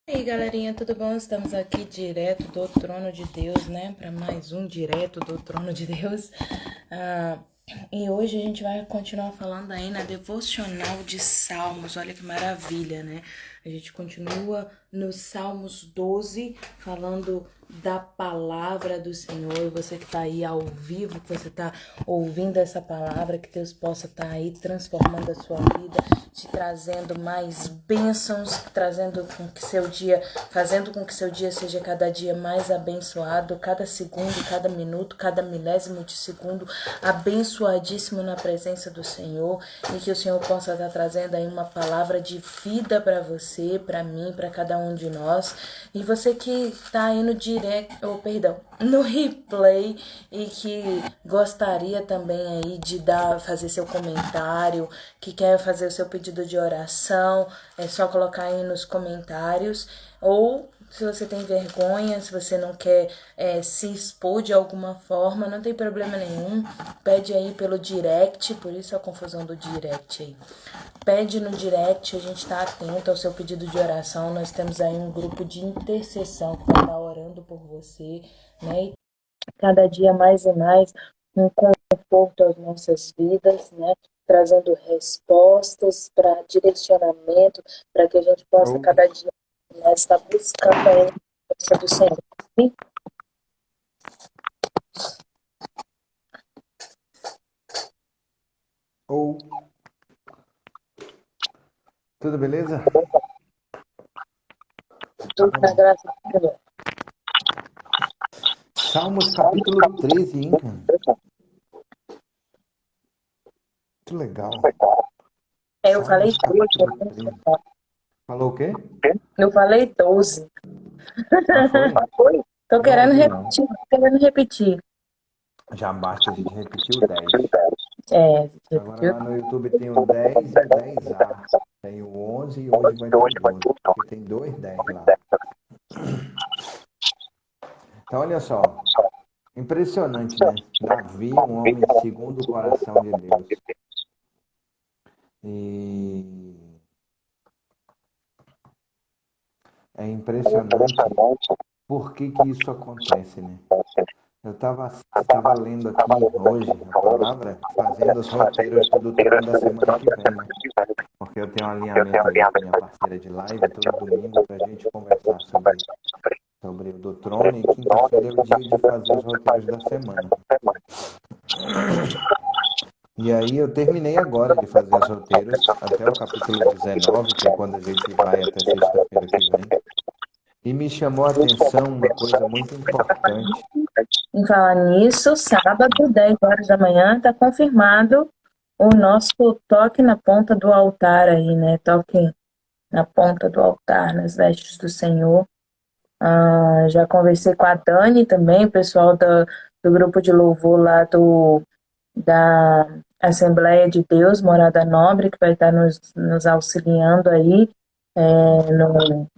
E aí, galerinha, tudo bom? Estamos aqui direto do trono de Deus, né? Para mais um direto do trono de Deus. Ah, e hoje a gente vai continuar falando aí na devocional de Salmos. Olha que maravilha, né? A gente continua no Salmos 12, falando da palavra do Senhor. E você que tá aí ao vivo, que você tá ouvindo essa palavra, que Deus possa estar aí transformando a sua vida, te trazendo mais bênçãos, trazendo com que seu dia, fazendo com que seu dia seja cada dia mais abençoado, cada segundo, cada minuto, cada milésimo de segundo, abençoadíssimo na presença do Senhor, e que o Senhor possa estar trazendo aí uma palavra de vida para você, para mim, para cada um de nós. E você que tá aí no direct, no replay, e que gostaria também aí de fazer seu comentário, que quer fazer o seu pedido de oração, é só colocar aí nos comentários. Ou se você tem vergonha, se você não quer se expor de alguma forma, não tem problema nenhum. Pede aí pelo direct, por isso a confusão do direct aí. Pede no direct, a gente está atento ao seu pedido de oração. Nós temos aí um grupo de intercessão que vai estar orando por você, né? E cada dia mais e mais um conforto às nossas vidas, né? Trazendo respostas para direcionamento, para que a gente possa Ou, cada dia mais estar buscando a presença do Senhor. ou, tudo beleza? Tudo na graça do Senhor. Salmos capítulo 13, hein, cara? Que legal. Eu falei Salmos 12, capítulo 13. Falou o quê? eu falei 12. Ah, foi? Tô querendo 12 não. repetir, tô querendo repetir. Já basta, a gente repetiu 10. Agora Repetiu. lá no YouTube tem o 10 e o 10A. Tem o 11 e hoje vai ter o 12. Porque tem dois 10 lá. Então, olha só. Impressionante, né? Davi, um homem segundo o coração de Deus. E é impressionante por que isso acontece, né? Eu estava lendo aqui hoje a palavra, fazendo os roteiros do trono da semana que vem, né? Porque eu tenho um alinhamento ali com minha parceira de live todo domingo para a gente conversar sobre o do trono, e quinta-feira é o dia de fazer os roteiros da semana. E aí eu terminei agora de fazer os roteiros até o capítulo 19, que é quando a gente vai até sexta-feira que vem. E me chamou a atenção uma coisa muito importante. Em falar nisso, sábado, 10 horas da manhã, está confirmado o nosso toque na ponta do altar aí, né? Toque na ponta do altar, nas vestes do Senhor. Já conversei com a Dani também, o pessoal do grupo de louvor lá da Assembleia de Deus, Morada Nobre, que vai estar nos auxiliando aí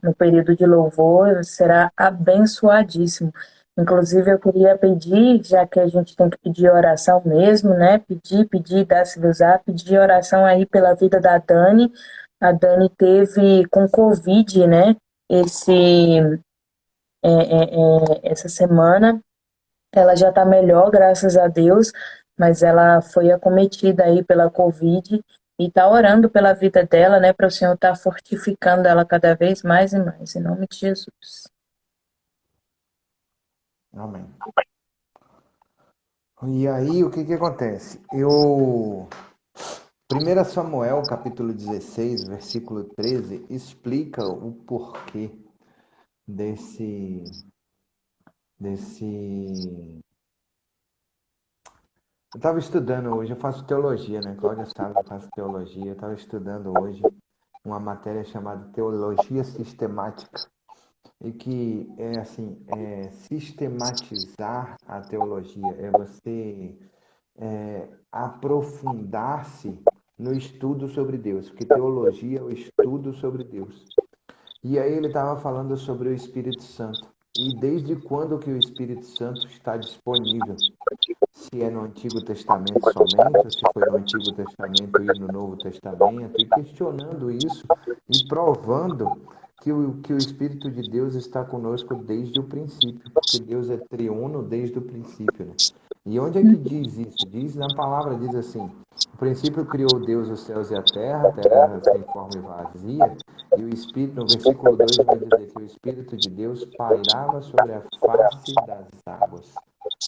no período de louvor, será abençoadíssimo. Inclusive, eu queria pedir, já que a gente tem que pedir oração mesmo, né? Pedir, dar-se usar, pedir oração aí pela vida da Dani. A Dani teve com Covid, né? Essa semana. Ela já está melhor, graças a Deus, mas ela foi acometida aí pela Covid e está orando pela vida dela, né? Para o Senhor estar fortificando ela cada vez mais e mais, em nome de Jesus. Amém. E aí, o que que acontece? 1 Samuel, capítulo 16, versículo 13, explica o porquê desse, desse... Eu estava estudando hoje, eu faço teologia, né? Cláudia sabe, eu faço teologia. Eu estava estudando hoje uma matéria chamada Teologia Sistemática, e que é assim, sistematizar a teologia, é você aprofundar-se no estudo sobre Deus, porque teologia é o estudo sobre Deus. E aí ele estava falando sobre o Espírito Santo. E desde quando que o Espírito Santo está disponível? Se é no Antigo Testamento somente, ou se foi no Antigo Testamento e no Novo Testamento, e questionando isso e provando que o Espírito de Deus está conosco desde o princípio, porque Deus é triuno desde o princípio, né? E onde é que diz isso? Diz na palavra, diz assim: no princípio criou Deus os céus e a terra sem forma e vazia, e o Espírito, no versículo 2 vai dizer que o Espírito de Deus pairava sobre a face das águas,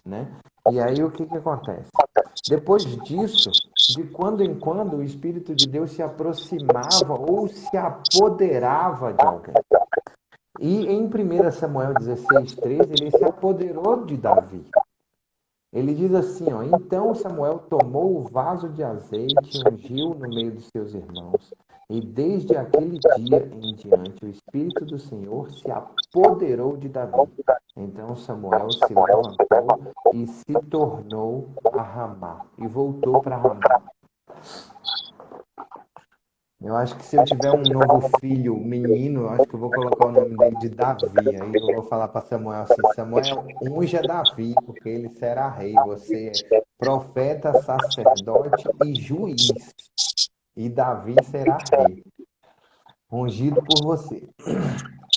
né? E aí o que que acontece? Depois disso, de quando em quando, o Espírito de Deus se aproximava ou se apoderava de alguém. E em 1 Samuel 16:13, ele se apoderou de Davi. Ele diz assim, ó: então Samuel tomou o vaso de azeite e ungiu no meio de seus irmãos. E desde aquele dia em diante, o Espírito do Senhor se apoderou de Davi. Então Samuel se levantou e se tornou a Ramá. E voltou para Ramá. Eu acho que se eu tiver um novo filho, menino, eu acho que eu vou colocar o nome dele de Davi. Aí eu vou falar para Samuel assim: Samuel, unja Davi, porque ele será rei. Você é profeta, sacerdote e juiz. E Davi será rei, ungido por você.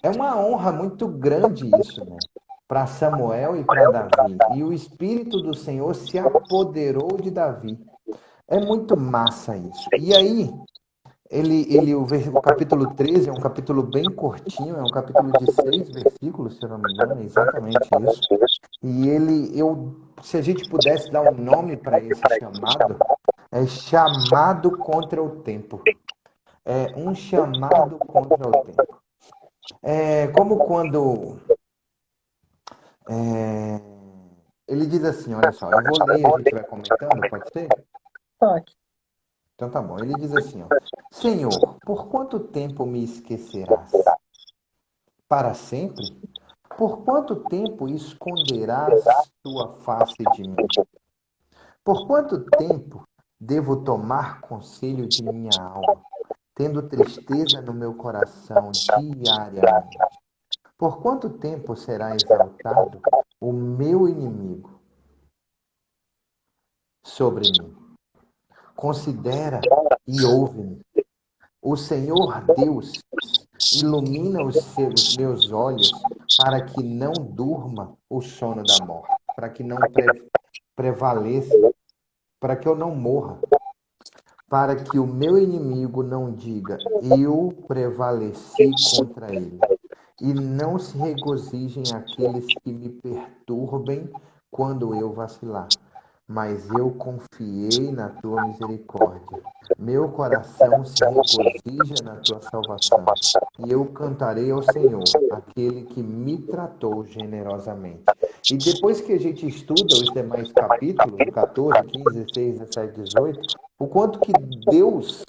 É uma honra muito grande isso, né? Para Samuel e para Davi. E o Espírito do Senhor se apoderou de Davi. É muito massa isso. E aí, o capítulo 13 é um capítulo bem curtinho, é um capítulo de 6 versículos, se eu não me engano, é exatamente isso. E se a gente pudesse dar um nome para esse chamado, é chamado contra o tempo. É um chamado contra o tempo. É como quando ele diz assim, olha só, eu vou ler e a gente vai comentando, pode ser? Pode. Então tá bom. Ele diz assim, ó: Senhor, por quanto tempo me esquecerás? Para sempre? Por quanto tempo esconderás tua face de mim? Por quanto tempo devo tomar conselho de minha alma, tendo tristeza no meu coração diariamente? Por quanto tempo será exaltado o meu inimigo sobre mim? Considera e ouve-me. O Senhor Deus ilumina os meus olhos para que não durma o sono da morte, para que não prevaleça, para que eu não morra, para que o meu inimigo não diga: eu prevaleci contra ele. E não se regozijem aqueles que me perturbem quando eu vacilar. Mas eu confiei na tua misericórdia. Meu coração se regozija na tua salvação. E eu cantarei ao Senhor, aquele que me tratou generosamente. E depois que a gente estuda os demais capítulos, 14, 15, 16, 17, 18, o quanto que Deus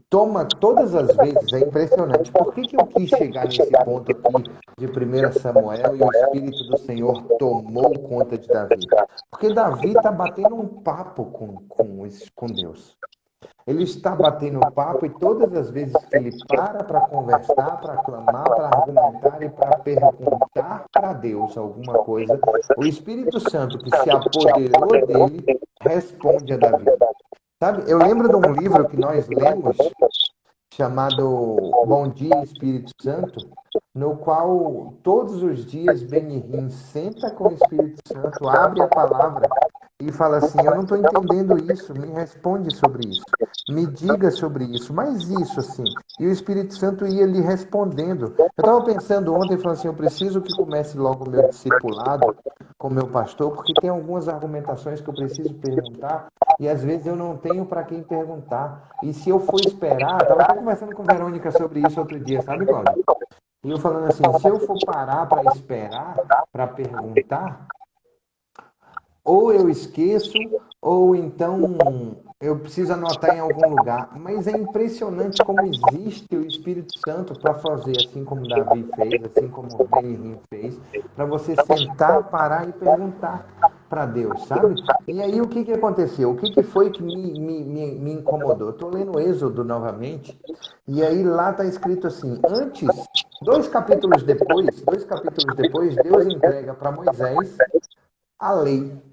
toma todas as vezes, é impressionante. Por que eu quis chegar nesse ponto aqui de 1 Samuel e o Espírito do Senhor tomou conta de Davi? Porque Davi está batendo um papo com Deus. Ele está batendo papo e todas as vezes que ele para conversar, para clamar, para argumentar e para perguntar para Deus alguma coisa, o Espírito Santo que se apoderou dele responde a Davi. Sabe, eu lembro de um livro que nós lemos chamado Bom Dia Espírito Santo, no qual todos os dias Benihim senta com o Espírito Santo, abre a palavra e fala assim: eu não estou entendendo isso, me responde sobre isso, me diga sobre isso, mas isso assim. E o Espírito Santo ia lhe respondendo. Eu estava pensando ontem, falando assim: eu preciso que comece logo o meu discipulado com o meu pastor, porque tem algumas argumentações que eu preciso perguntar e às vezes eu não tenho para quem perguntar. E se eu for esperar, estava até conversando com a Verônica sobre isso outro dia, sabe, Cláudio? E eu falando assim: se eu for parar para esperar, para perguntar, ou eu esqueço, ou então eu preciso anotar em algum lugar. Mas é impressionante como existe o Espírito Santo para fazer, assim como Davi fez, assim como Benihim fez, para você sentar, parar e perguntar para Deus, sabe? E aí o que aconteceu? O que foi que me incomodou? Eu estou lendo Êxodo novamente, e aí lá está escrito assim: antes, dois capítulos depois, Deus entrega para Moisés a lei.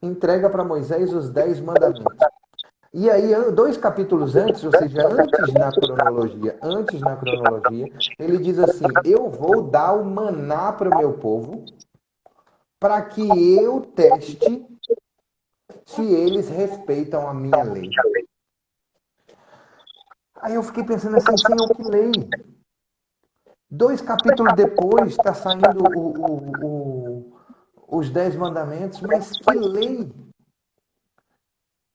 Entrega para Moisés os 10 mandamentos. E aí, dois capítulos antes, ou seja, antes na cronologia, ele diz assim: eu vou dar o maná para o meu povo, para que eu teste se eles respeitam a minha lei. Aí eu fiquei pensando assim, Senhor, que lei? Dois capítulos depois está saindo os 10 mandamentos, mas que lei?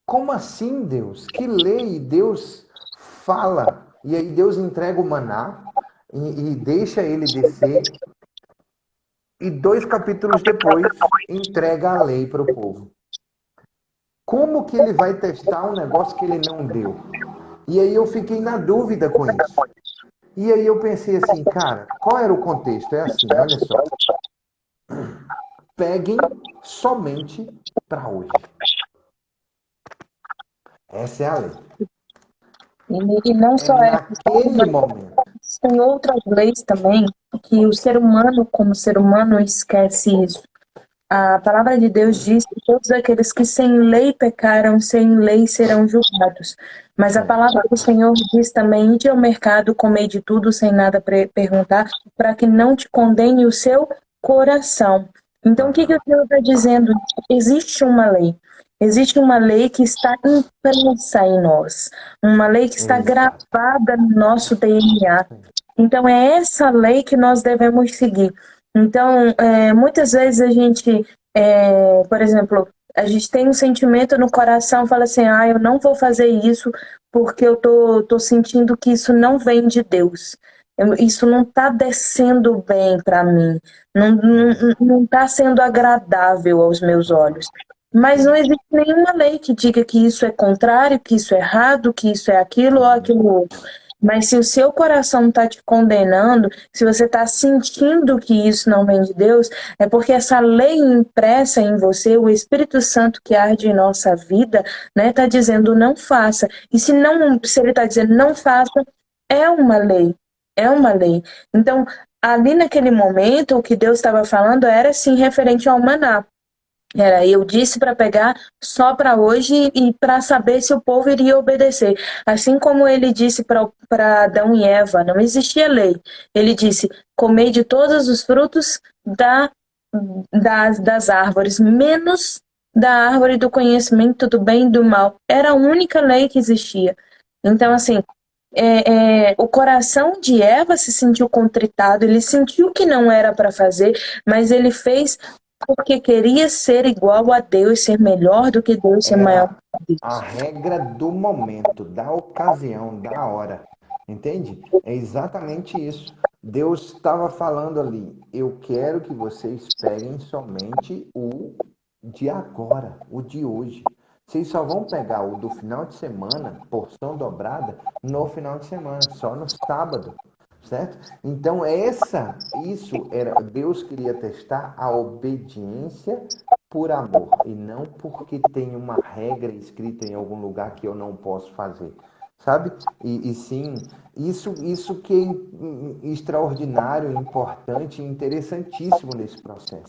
Como assim, Deus? Que lei? Deus fala, e aí Deus entrega o maná e deixa ele descer, e dois capítulos depois entrega a lei para o povo. Como que ele vai testar um negócio que ele não deu? E aí eu fiquei na dúvida com isso. E aí eu pensei assim, cara, qual era o contexto? É assim, olha só. Peguem somente para hoje. Essa é a lei. E não É só essa, naquele momento. tem outras leis também que o ser humano, como ser humano, esquece isso. A palavra de Deus diz que todos aqueles que sem lei pecaram, sem lei serão julgados. Mas a palavra do Senhor diz também: ide ao mercado, comei de tudo, sem nada perguntar, para que não te condene o seu coração. Então, o que o Senhor está dizendo? Existe uma lei. Existe uma lei que está impressa em nós. Uma lei que está gravada no nosso DNA. Então, é essa lei que nós devemos seguir. Então, muitas vezes a gente, por exemplo, a gente tem um sentimento no coração, fala assim, eu não vou fazer isso porque eu tô sentindo que isso não vem de Deus. Isso não está descendo bem para mim, não está sendo agradável aos meus olhos. Mas não existe nenhuma lei que diga que isso é contrário, que isso é errado, que isso é aquilo ou aquilo outro. Mas se o seu coração está te condenando, se você está sentindo que isso não vem de Deus, é porque essa lei impressa em você, o Espírito Santo que arde em nossa vida, né, está dizendo não faça. E se ele está dizendo não faça, é uma lei. É uma lei. Então, ali naquele momento, o que Deus estava falando era sim referente ao maná. Eu disse para pegar só para hoje e para saber se o povo iria obedecer. Assim como ele disse para Adão e Eva, não existia lei. Ele disse: comei de todos os frutos das árvores, menos da árvore do conhecimento do bem e do mal. Era a única lei que existia. Então, assim, o coração de Eva se sentiu contritado, ele sentiu que não era para fazer, mas ele fez porque queria ser igual a Deus, ser melhor do que Deus, ser maior do que Deus. A regra do momento, da ocasião, da hora. Entende? É exatamente isso. Deus estava falando ali, eu quero que vocês peguem somente o de agora, o de hoje. Vocês só vão pegar o do final de semana, porção dobrada, no final de semana, só no sábado. Certo? Então, Deus queria testar a obediência por amor e não porque tem uma regra escrita em algum lugar que eu não posso fazer, sabe? E sim, isso que é extraordinário, importante e interessantíssimo nesse processo.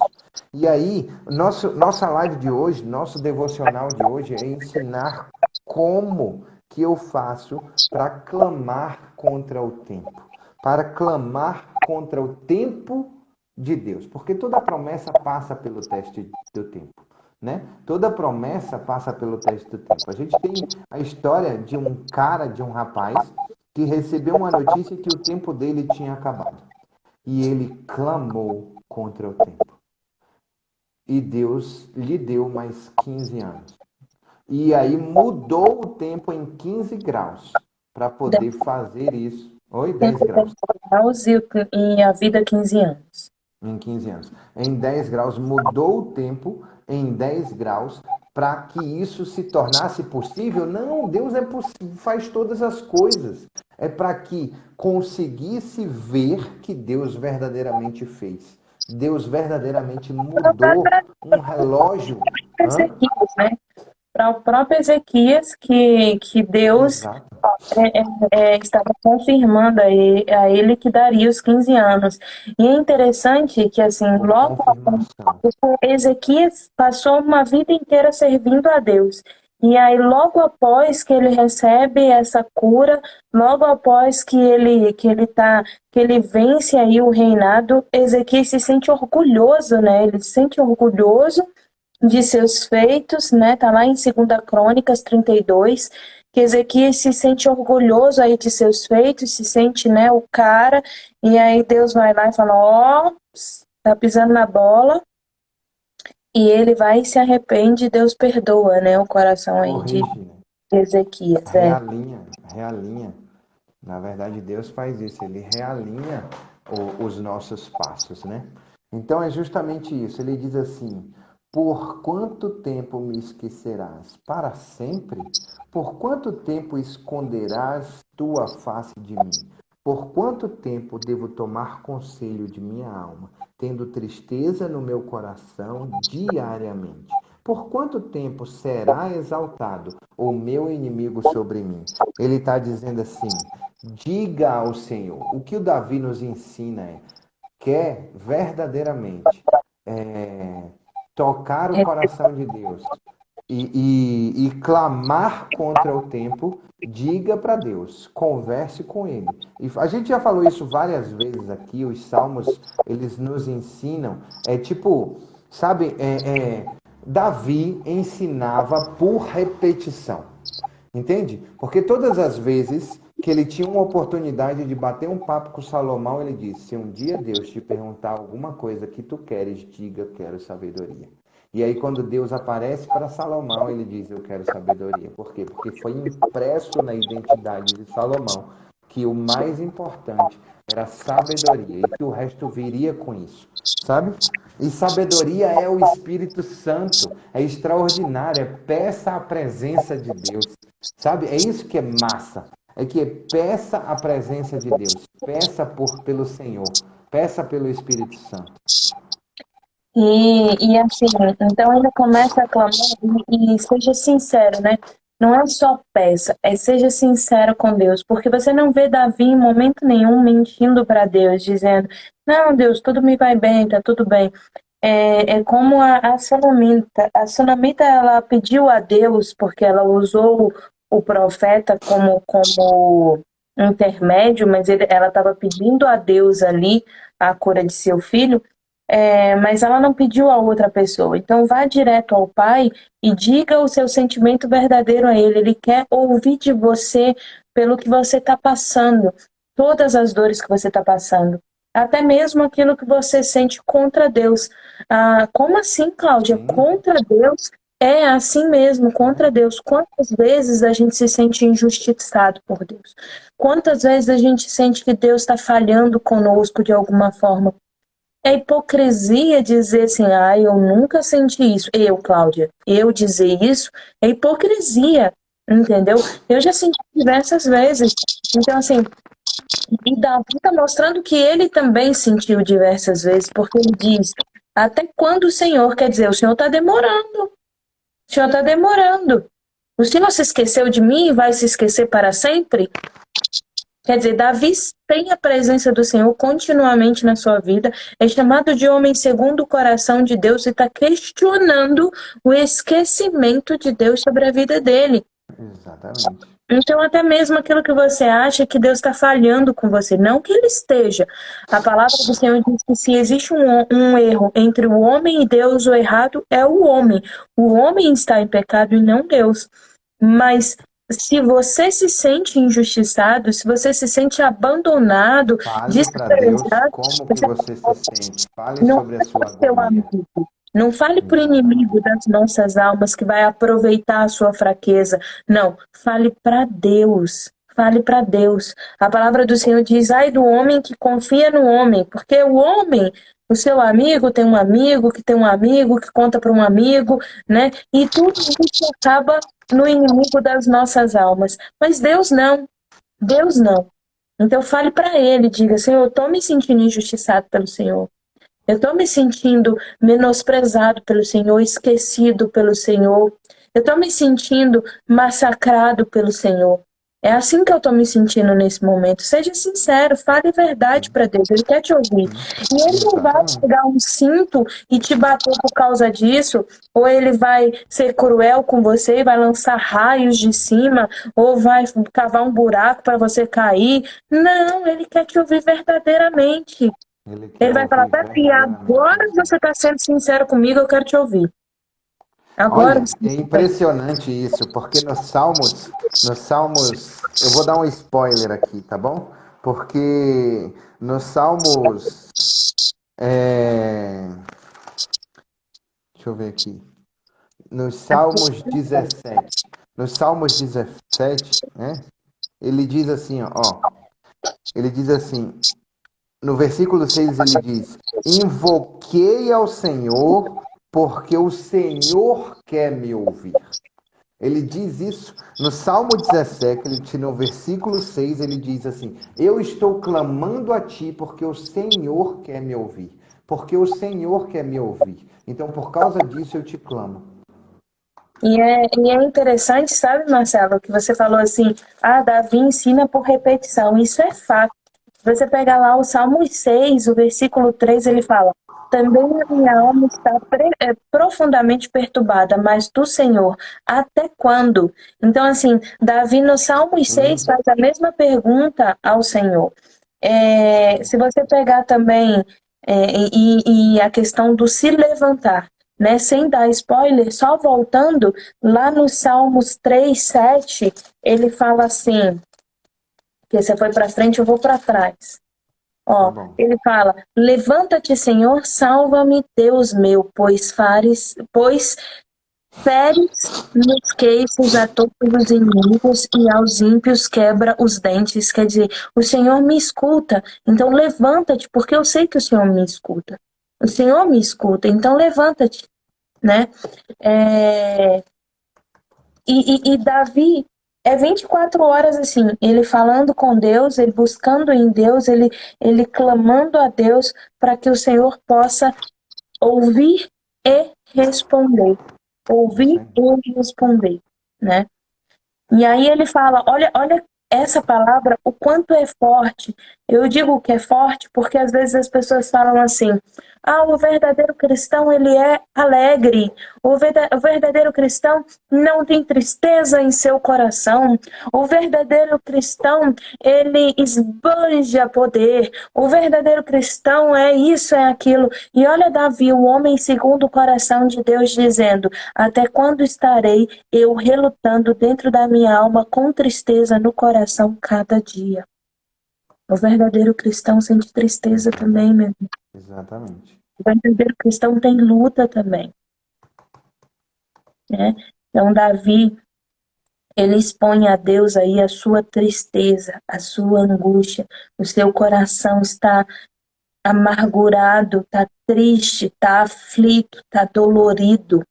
E aí, nossa live de hoje, nosso devocional de hoje é ensinar como que eu faço para clamar contra o tempo. Para clamar contra o tempo de Deus. Porque toda promessa passa pelo teste do tempo. Né? Toda promessa passa pelo teste do tempo. A gente tem a história de um rapaz, que recebeu uma notícia que o tempo dele tinha acabado. E ele clamou contra o tempo. E Deus lhe deu mais 15 anos. E aí mudou o tempo em 15 graus para poder fazer isso. 10 graus. E a vida 15 anos. Em 15 anos. Em 10 graus, mudou o tempo em 10 graus para que isso se tornasse possível. Não, Deus faz todas as coisas. É para que conseguisse ver que Deus verdadeiramente fez. Deus verdadeiramente mudou um relógio. Né? Para o próprio Ezequias, que Deus estava confirmando a ele que daria os 15 anos. E é interessante que, assim, logo Ezequias passou uma vida inteira servindo a Deus. E aí, logo após que ele recebe essa cura, logo após que ele vence aí o reinado, Ezequias se sente orgulhoso, né? Ele se sente orgulhoso de seus feitos, né? Tá lá em 2 Crônicas 32, que Ezequias se sente orgulhoso aí de seus feitos, se sente, né, o cara, e aí Deus vai lá e fala, ó, tá pisando na bola, e ele vai e se arrepende, Deus perdoa, né, o coração aí de Corrige, né? Ezequias, Realinha. Na verdade, Deus faz isso, ele realinha os nossos passos, né? Então é justamente isso. Ele diz assim: por quanto tempo me esquecerás? Para sempre? Por quanto tempo esconderás tua face de mim? Por quanto tempo devo tomar conselho de minha alma, tendo tristeza no meu coração diariamente? Por quanto tempo será exaltado o meu inimigo sobre mim? Ele está dizendo assim: diga ao Senhor. O que o Davi nos ensina quer verdadeiramente tocar o coração de Deus e clamar contra o tempo, diga para Deus, converse com Ele. E a gente já falou isso várias vezes aqui, os salmos, eles nos ensinam, sabe, Davi ensinava por repetição. Entende? Porque todas as vezes que ele tinha uma oportunidade de bater um papo com Salomão, ele disse: se um dia Deus te perguntar alguma coisa que tu queres, diga: quero sabedoria. E aí, quando Deus aparece para Salomão, ele diz: eu quero sabedoria. Por quê? Porque foi impresso na identidade de Salomão que o mais importante era sabedoria e que o resto viria com isso, sabe? E sabedoria é o Espírito Santo, é extraordinária, peça a presença de Deus, sabe? É isso que é massa, é que peça a presença de Deus, peça pelo Senhor, peça pelo Espírito Santo. E assim, então ele começa a clamar e seja sincero, né? Não é só peça, é seja sincero com Deus, porque você não vê Davi em momento nenhum mentindo para Deus, dizendo: não, Deus, tudo me vai bem, tá tudo bem. É como a Sunamita. A Sunamita, ela pediu a Deus, porque ela usou o profeta como intermédio, mas ela estava pedindo a Deus ali a cura de seu filho. Mas ela não pediu a outra pessoa. Então vá direto ao Pai e diga o seu sentimento verdadeiro a Ele. Ele quer ouvir de você pelo que você está passando, todas as dores que você está passando, até mesmo aquilo que você sente contra Deus. Como assim, Cláudia? Contra Deus? É assim mesmo, contra Deus. Quantas vezes a gente se sente injustiçado por Deus? Quantas vezes a gente sente que Deus está falhando conosco de alguma forma? É hipocrisia dizer assim: eu nunca senti isso. Eu, Cláudia, eu dizer isso é hipocrisia, entendeu? Eu já senti diversas vezes. Então, assim, e Davi está mostrando que ele também sentiu diversas vezes, porque ele diz: até quando o Senhor, quer dizer, o Senhor está demorando. O Senhor está demorando. O Senhor se esqueceu de mim e vai se esquecer para sempre? Quer dizer, Davi tem a presença do Senhor continuamente na sua vida, é chamado de homem segundo o coração de Deus e está questionando o esquecimento de Deus sobre a vida dele. Exatamente. Então, até mesmo aquilo que você acha que Deus está falhando com você, não que ele esteja. A palavra do Senhor diz que se existe um erro entre o homem e Deus, o errado é o homem. O homem está em pecado e não Deus. Mas se você se sente injustiçado, se você se sente abandonado, fale para Deus como que você se sente. Fale sobre a sua agonia. Não fale para o inimigo das nossas almas que vai aproveitar a sua fraqueza. Não, fale para Deus. Fale para Deus. A palavra do Senhor diz: ai do homem que confia no homem, porque o homem, o seu amigo tem um amigo que tem um amigo que conta para um amigo, né? E tudo isso acaba no inimigo das nossas almas. Mas Deus não. Deus não. Então fale para Ele, diga: Senhor, eu estou me sentindo injustiçado pelo Senhor. Eu estou me sentindo menosprezado pelo Senhor, esquecido pelo Senhor. Eu estou me sentindo massacrado pelo Senhor. É assim que eu tô me sentindo nesse momento. Seja sincero, fale a verdade para Deus. Ele quer te ouvir. E ele não vai Exatamente. pegar um cinto e te bater por causa disso, ou ele vai ser cruel com você e vai lançar raios de cima, ou vai cavar um buraco para você cair. Não, ele quer te ouvir verdadeiramente. Ele quer Ele vai falar, ouvir Pepe, verdadeiramente agora você. você está sendo sincero comigo, eu quero te ouvir. Agora Olha, você é impressionante isso, porque nos Salmos, eu vou dar um spoiler aqui, tá bom? Porque nos Salmos, é, deixa eu ver aqui, nos Salmos 17, nos Salmos 17, né? Ele diz assim, ó, ele diz assim, no versículo 6 ele diz: Invoquei ao Senhor, porque o Senhor quer me ouvir. Ele diz isso no Salmo 17, no versículo 6, ele diz assim: Eu estou clamando a ti, porque o Senhor quer me ouvir. Porque o Senhor quer me ouvir. Então, por causa disso, eu te clamo. E é interessante, sabe, Marcelo, que você falou assim, Davi ensina por repetição. Isso é fato. Se você pegar lá o Salmo 6, o versículo 3, ele fala, também a minha alma está profundamente perturbada, mas do Senhor, até quando? Então, assim, Davi no Salmo 6 Hum, faz a mesma pergunta ao Senhor. Se você pegar também e a questão do se levantar, né? Sem dar spoiler, só voltando, lá nos Salmos 3, 7, ele fala assim, que você foi para frente, eu vou para trás. tá Ó, bom. ele fala: Levanta-te, Senhor, salva-me, Deus meu, pois feres nos queixos a todos os inimigos e aos ímpios quebra os dentes. Quer dizer, o Senhor me escuta, então levanta-te, porque eu sei que o Senhor me escuta. O Senhor me escuta, então levanta-te, né? É, e Davi é 24 horas assim, ele falando com Deus, ele buscando em Deus, ele clamando a Deus para que o Senhor possa ouvir e responder. Isso Ouvir aí. e responder, né? E aí ele fala, olha essa palavra, o quanto é forte. Eu digo que é forte porque às vezes as pessoas falam assim: o verdadeiro cristão ele é alegre. O verdadeiro cristão não tem tristeza em seu coração. O verdadeiro cristão ele esbanja poder. O verdadeiro cristão é isso, é aquilo. E olha Davi, o homem segundo o coração de Deus, dizendo: até quando estarei eu relutando dentro da minha alma com tristeza no coração cada dia? O verdadeiro cristão sente tristeza também, meu irmão. Exatamente. O verdadeiro cristão tem luta também, né? Então, Davi, ele expõe a Deus aí a sua tristeza, a sua angústia. O seu coração está amargurado, está triste, está aflito, está dolorido.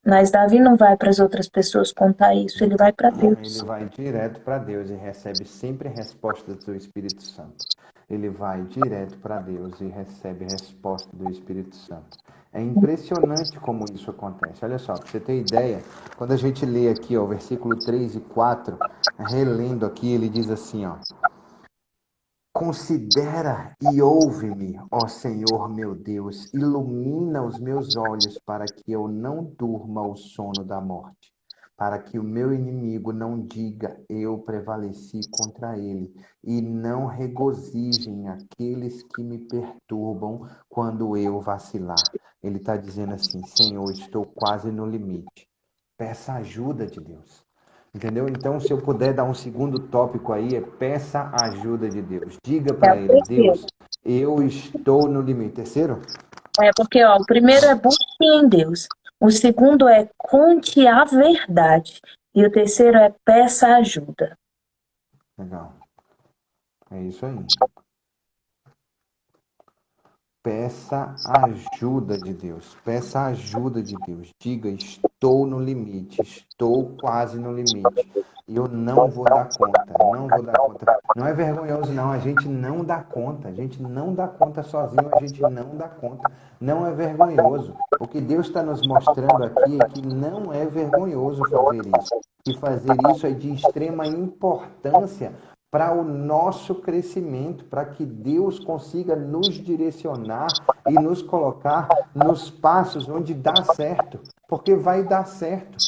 Mas Davi não vai para as outras pessoas contar isso, ele vai para Ele Deus. vai direto para Deus e recebe sempre resposta do Espírito Santo. Ele vai direto para Deus e recebe resposta do Espírito Santo. É impressionante como isso acontece. Olha só, para você ter ideia, quando a gente lê aqui, ó, o versículo 3 e 4, relendo aqui, ele diz assim, ó: Considera e ouve-me, ó Senhor meu Deus, ilumina os meus olhos para que eu não durma o sono da morte, para que o meu inimigo não diga eu prevaleci contra ele, e não regozijem aqueles que me perturbam quando eu vacilar. Ele está dizendo assim: Senhor, estou quase no limite. Peça ajuda de Deus. Entendeu? Então, se eu puder dar um segundo tópico aí, é peça a ajuda de Deus. Diga É para o ele: terceiro. Deus, eu estou no limite. Terceiro? Porque ó, o primeiro é busque em Deus. O segundo é conte a verdade. E o terceiro é peça ajuda. Legal. É isso aí. Peça ajuda de Deus. Peça ajuda de Deus. Diga: estou no limite. Estou quase no limite. E eu não vou dar conta. Não vou dar conta. Não é vergonhoso, não. A gente não dá conta. A gente não dá conta sozinho. A gente não dá conta. Não é vergonhoso. O que Deus está nos mostrando aqui é que não é vergonhoso fazer isso. que fazer isso é de extrema importância para o nosso crescimento, para que Deus consiga nos direcionar e nos colocar nos passos onde dá certo, porque vai dar certo.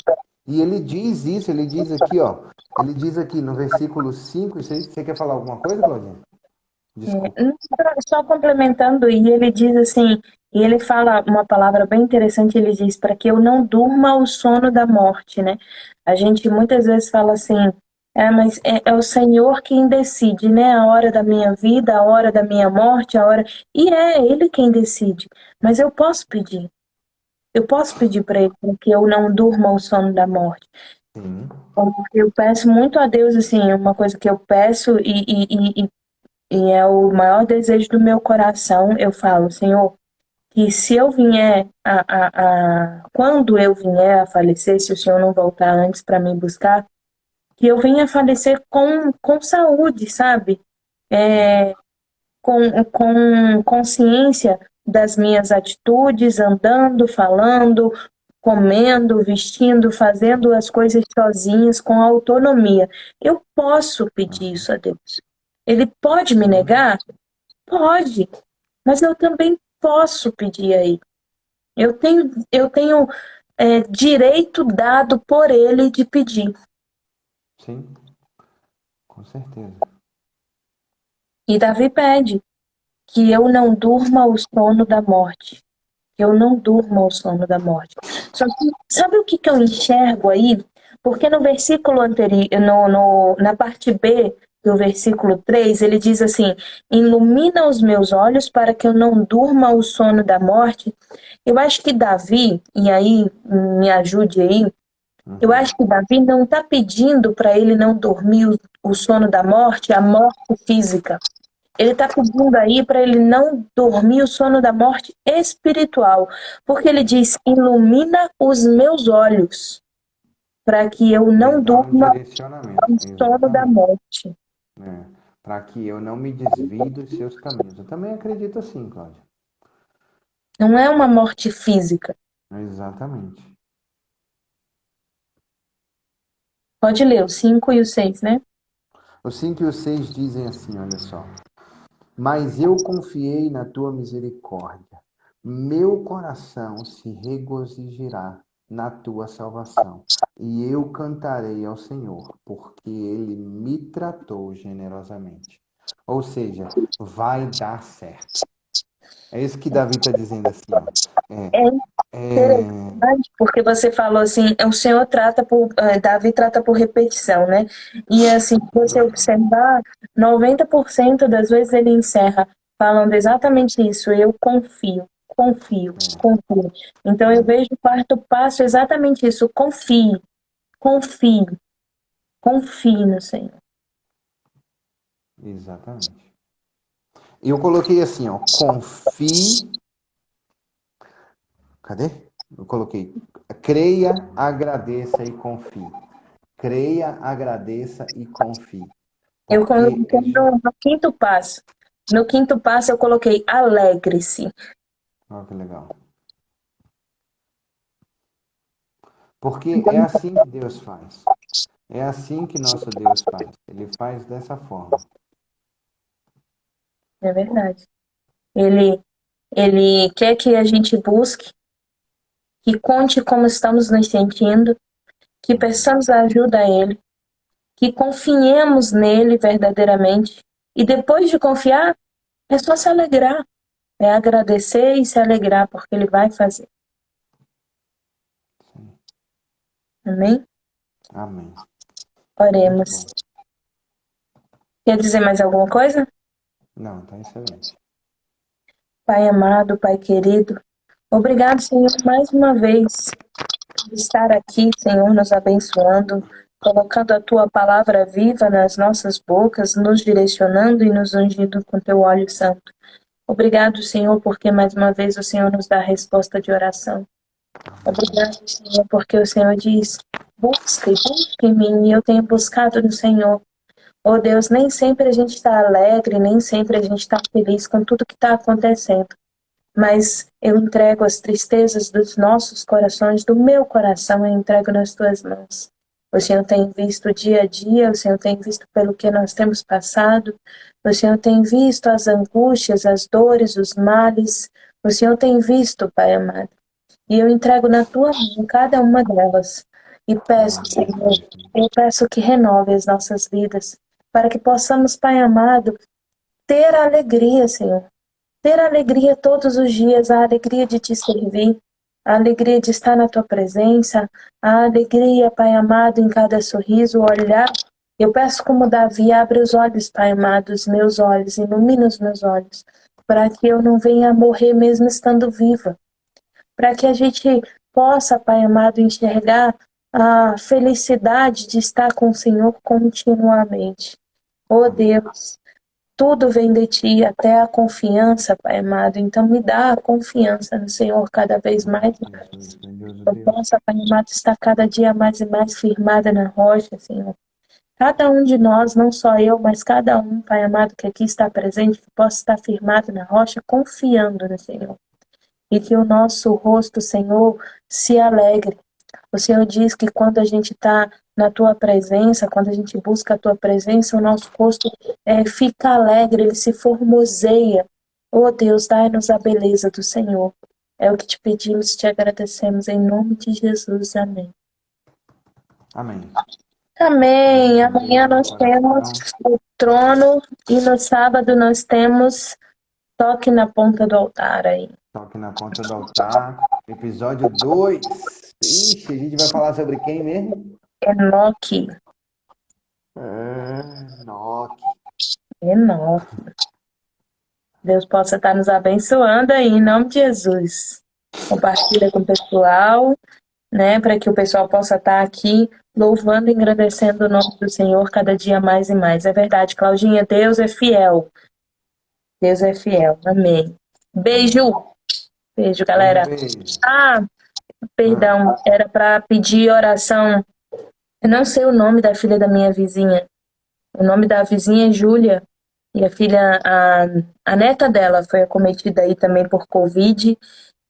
E ele diz isso, ele diz aqui, ó, ele diz aqui no versículo 5 e 6, você quer falar alguma coisa, Claudinha? Desculpa. Só complementando, e ele diz assim, e ele fala uma palavra bem interessante, ele diz, para que eu não durma o sono da morte, né? A gente muitas vezes fala assim, mas é o Senhor quem decide, né? A hora da minha vida, a hora da minha morte, a hora... E é Ele quem decide, mas eu posso pedir. Eu posso pedir para Ele que eu não durma o sono da morte. Sim. Eu peço muito a Deus, assim, uma coisa que eu peço e é o maior desejo do meu coração, eu falo, Senhor, que se eu vier quando eu vier a falecer, se o Senhor não voltar antes para me buscar, que eu venha a falecer com saúde, sabe? Com consciência das minhas atitudes, andando, falando, comendo, vestindo, fazendo as coisas sozinhas, com autonomia. Eu posso pedir isso a Deus. Ele pode me negar? Pode, mas eu também posso pedir a Ele. Eu tenho direito dado por Ele de pedir. Sim, com certeza. E Davi pede que eu não durma o sono da morte. Que eu não durma o sono da morte. Só que, sabe o que eu enxergo aí? Porque no versículo anterior, na parte B do versículo 3, ele diz assim: ilumina os meus olhos para que eu não durma o sono da morte. Eu acho que Davi, e aí me ajude aí, eu acho que Davi não está pedindo para ele não dormir o sono da morte, a morte física. Ele está pedindo aí para ele não dormir o sono da morte espiritual. Porque ele diz, ilumina os meus olhos, para que eu não durma o sono da morte. Para que eu não me desvie dos seus caminhos. Eu também acredito assim, Cláudia. Não é uma morte física. Exatamente. Pode ler o 5 e o 6, né? O 5 e o 6 dizem assim, olha só. Mas eu confiei na tua misericórdia. Meu coração se regozijará na tua salvação. E eu cantarei ao Senhor, porque ele me tratou generosamente. Ou seja, vai dar certo. É isso que Davi está dizendo assim. Interessante, porque você falou assim, o Senhor trata Davi trata por repetição, né? E assim, se você observar, 90% das vezes ele encerra falando exatamente isso, eu confio, confio, confio. Então eu vejo o quarto passo exatamente isso, confie, confie, confie no Senhor. Exatamente. Eu coloquei assim, ó, confie. Cadê? Eu coloquei, creia, agradeça e confie. Creia, agradeça e confie. Eu coloquei no quinto passo. No quinto passo eu coloquei alegre-se. Olha que legal. Porque é assim que Deus faz. É assim que nosso Deus faz. Ele faz dessa forma. É verdade. Ele quer que a gente busque, que conte como estamos nos sentindo, que peçamos a ajuda a Ele, que confiemos nele verdadeiramente. E depois de confiar, é só se alegrar. É agradecer e se alegrar, porque Ele vai fazer. Amém? Amém. Oremos. Quer dizer mais alguma coisa? Não, tá excelente. Pai amado, Pai querido, obrigado, Senhor, mais uma vez por estar aqui, Senhor, nos abençoando, colocando a Tua palavra viva nas nossas bocas, nos direcionando e nos ungindo com Teu óleo santo. Obrigado, Senhor, porque mais uma vez o Senhor nos dá a resposta de oração. Obrigado, Senhor, porque o Senhor diz, busque em mim, e eu tenho buscado no Senhor. Oh Deus, nem sempre a gente está alegre, nem sempre a gente está feliz com tudo que está acontecendo. Mas eu entrego as tristezas dos nossos corações, do meu coração, eu entrego nas tuas mãos. O Senhor tem visto o dia a dia, o Senhor tem visto pelo que nós temos passado, o Senhor tem visto as angústias, as dores, os males, o Senhor tem visto, Pai amado. E eu entrego na tua mão cada uma delas. E peço, Senhor, eu peço que renove as nossas vidas, para que possamos, Pai amado, ter a alegria, Senhor. Ter a alegria todos os dias, a alegria de te servir, a alegria de estar na tua presença, a alegria, Pai amado, em cada sorriso, olhar. Eu peço como Davi, abre os olhos, Pai amado, os meus olhos, ilumina os meus olhos, para que eu não venha a morrer mesmo estando viva. Para que a gente possa, Pai amado, enxergar a felicidade de estar com o Senhor continuamente. Oh Deus, tudo vem de Ti, até a confiança, Pai amado. Então me dá a confiança no Senhor cada vez mais e mais. Eu possa, Pai amado, estar cada dia mais e mais firmada na rocha, Senhor. Cada um de nós, não só eu, mas cada um, Pai amado, que aqui está presente, que possa estar firmado na rocha, confiando no Senhor. E que o nosso rosto, Senhor, se alegre. O Senhor diz que quando a gente está na Tua presença, quando a gente busca a Tua presença, o nosso rosto fica alegre, ele se formoseia. Oh Deus, dai-nos a beleza do Senhor. É o que te pedimos, te agradecemos, em nome de Jesus. Amém. Amém. Amém. Amanhã nós temos o trono e no sábado nós temos toque na ponta do altar aí. Toque na ponta do altar, episódio 2. Ixi, a gente vai falar sobre quem mesmo? Enoque. Enoque. Deus possa estar nos abençoando aí, em nome de Jesus. Compartilha com o pessoal, né, para que o pessoal possa estar aqui louvando e agradecendo o nome do Senhor cada dia mais e mais. É verdade, Claudinha, Deus é fiel. Deus é fiel. Amém. Beijo. Beijo, galera. Beijo. Perdão, era para pedir oração. Eu não sei o nome da filha da minha vizinha. O nome da vizinha é Júlia. E a filha, a neta dela foi acometida aí também por Covid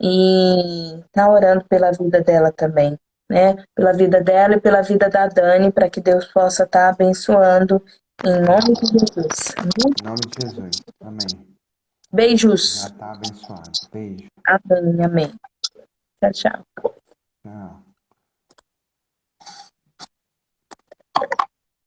e tá orando pela vida dela também, né? Pela vida dela e pela vida da Dani, para que Deus possa estar abençoando em nome de Jesus. Amém? Em nome de Jesus. Amém. Beijos. Já está abençoado. Beijo. Amém, amém. Tchau, tchau. Tchau.